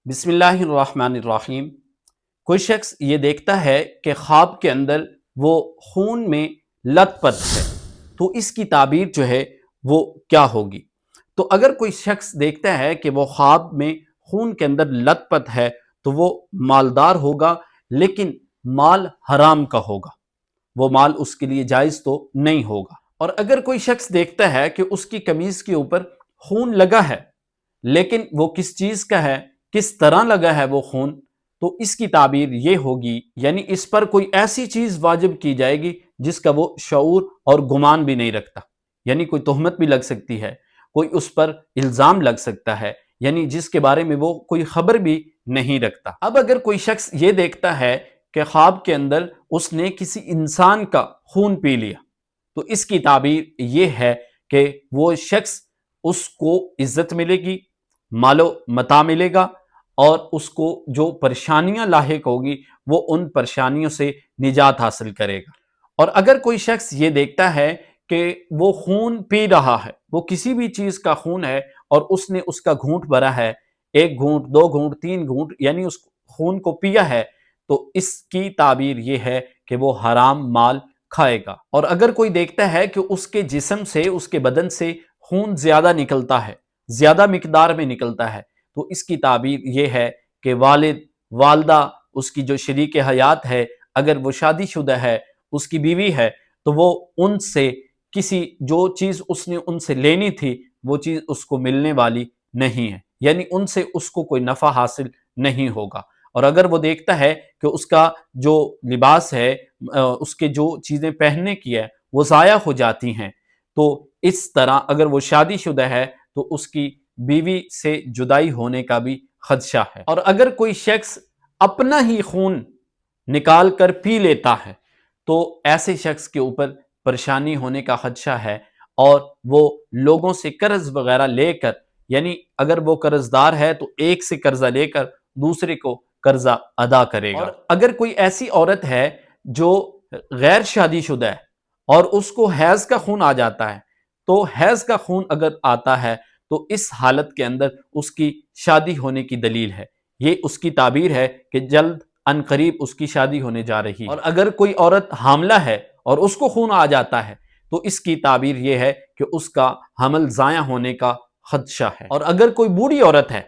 بسم اللہ الرحمن الرحیم۔ کوئی شخص یہ دیکھتا ہے کہ خواب کے اندر وہ خون میں لت پت ہے، تو اس کی تعبیر جو ہے وہ کیا ہوگی؟ تو اگر کوئی شخص دیکھتا ہے کہ وہ خواب میں خون کے اندر لت پت ہے تو وہ مالدار ہوگا، لیکن مال حرام کا ہوگا، وہ مال اس کے لیے جائز تو نہیں ہوگا۔ اور اگر کوئی شخص دیکھتا ہے کہ اس کی قمیض کے اوپر خون لگا ہے، لیکن وہ کس چیز کا ہے، کس طرح لگا ہے وہ خون، تو اس کی تعبیر یہ ہوگی، یعنی اس پر کوئی ایسی چیز واجب کی جائے گی جس کا وہ شعور اور گمان بھی نہیں رکھتا، یعنی کوئی تہمت بھی لگ سکتی ہے، کوئی اس پر الزام لگ سکتا ہے، یعنی جس کے بارے میں وہ کوئی خبر بھی نہیں رکھتا۔ اب اگر کوئی شخص یہ دیکھتا ہے کہ خواب کے اندر اس نے کسی انسان کا خون پی لیا، تو اس کی تعبیر یہ ہے کہ وہ شخص، اس کو عزت ملے گی، مال و متاع ملے گا، اور اس کو جو پریشانیاں لاحق ہوگی وہ ان پریشانیوں سے نجات حاصل کرے گا۔ اور اگر کوئی شخص یہ دیکھتا ہے کہ وہ خون پی رہا ہے، وہ کسی بھی چیز کا خون ہے، اور اس نے اس کا گھونٹ بھرا ہے، 1 گھونٹ 2 گھونٹ 3 گھونٹ، یعنی اس خون کو پیا ہے، تو اس کی تعبیر یہ ہے کہ وہ حرام مال کھائے گا۔ اور اگر کوئی دیکھتا ہے کہ اس کے جسم سے، اس کے بدن سے خون زیادہ نکلتا ہے، زیادہ مقدار میں نکلتا ہے، تو اس کی تعبیر یہ ہے کہ والد، والدہ، اس کی جو شریک حیات ہے، اگر وہ شادی شدہ ہے، اس کی بیوی ہے، تو وہ ان سے کسی جو چیز اس نے ان سے لینی تھی وہ چیز اس کو ملنے والی نہیں ہے، یعنی ان سے اس کو کوئی نفع حاصل نہیں ہوگا۔ اور اگر وہ دیکھتا ہے کہ اس کا جو لباس ہے، اس کے جو چیزیں پہننے کی ہے وہ ضائع ہو جاتی ہیں، تو اس طرح اگر وہ شادی شدہ ہے تو اس کی بیوی سے جدائی ہونے کا بھی خدشہ ہے۔ اور اگر کوئی شخص اپنا ہی خون نکال کر پی لیتا ہے تو ایسے شخص کے اوپر پریشانی ہونے کا خدشہ ہے، اور وہ لوگوں سے قرض وغیرہ لے کر، یعنی اگر وہ قرض دار ہے تو ایک سے قرضہ لے کر دوسرے کو قرضہ ادا کرے گا۔ اور اگر کوئی ایسی عورت ہے جو غیر شادی شدہ ہے اور اس کو حیض کا خون آ جاتا ہے، تو حیض کا خون اگر آتا ہے تو اس حالت کے اندر اس کی شادی ہونے کی دلیل ہے، یہ اس کی تعبیر ہے کہ جلد ان قریب اس کی شادی ہونے جا رہی ہے۔ اور اگر کوئی عورت حاملہ ہے اور اس کو خون آ جاتا ہے تو اس کی تعبیر یہ ہے کہ اس کا حمل ضائع ہونے کا خدشہ ہے۔ اور اگر کوئی بوڑھی عورت ہے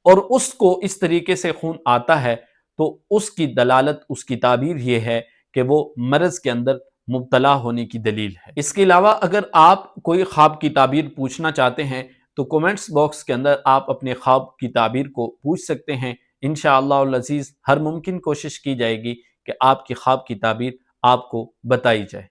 اور اس کو اس طریقے سے خون آتا ہے تو اس کی دلالت، اس کی تعبیر یہ ہے کہ وہ مرض کے اندر مبتلا ہونے کی دلیل ہے۔ اس کے علاوہ اگر آپ کوئی خواب کی تعبیر پوچھنا چاہتے ہیں تو کومنٹس باکس کے اندر آپ اپنے خواب کی تعبیر کو پوچھ سکتے ہیں۔ انشاءاللہ العزیز ہر ممکن کوشش کی جائے گی کہ آپ کی خواب کی تعبیر آپ کو بتائی جائے۔